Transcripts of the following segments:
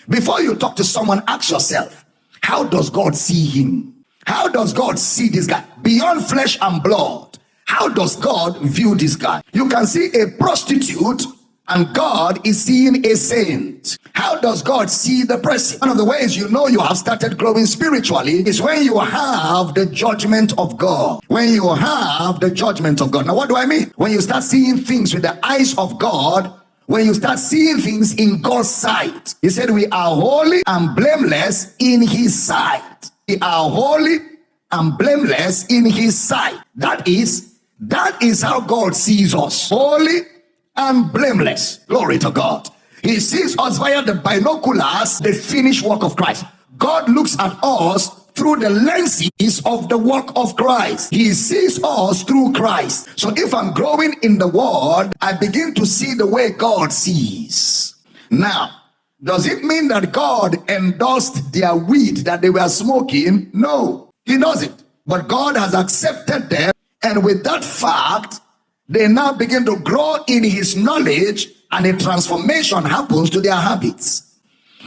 Before you talk to someone, ask yourself, how does God see him? How does God see this guy? Beyond flesh and blood, how does God view this guy? You can see a prostitute and God is seeing a saint. How does God see the person? One of the ways you know you have started growing spiritually is when you have the judgment of God. When you have the judgment of God. Now, what do I mean? When you start seeing things with the eyes of God, when you start seeing things in God's sight. He said we are holy and blameless in his sight. We are holy and blameless in his sight. That is how God sees us. Holy and blameless. Glory to God. He sees us via the binoculars, the finished work of Christ. God looks at us through the lenses of the work of Christ. He sees us through Christ. So if I'm growing in the word, I begin to see the way God sees. Now, does it mean that God endorsed their weed that they were smoking? No, he doesn't. But God has accepted them, and with that fact, they now begin to grow in his knowledge, and a transformation happens to their habits.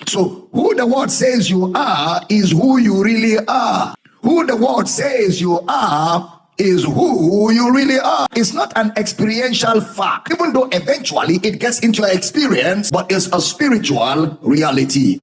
So who the word says you are is who you really are. Who the word says you are is who you really are. It's not an experiential fact, even though eventually it gets into your experience, but it's a spiritual reality.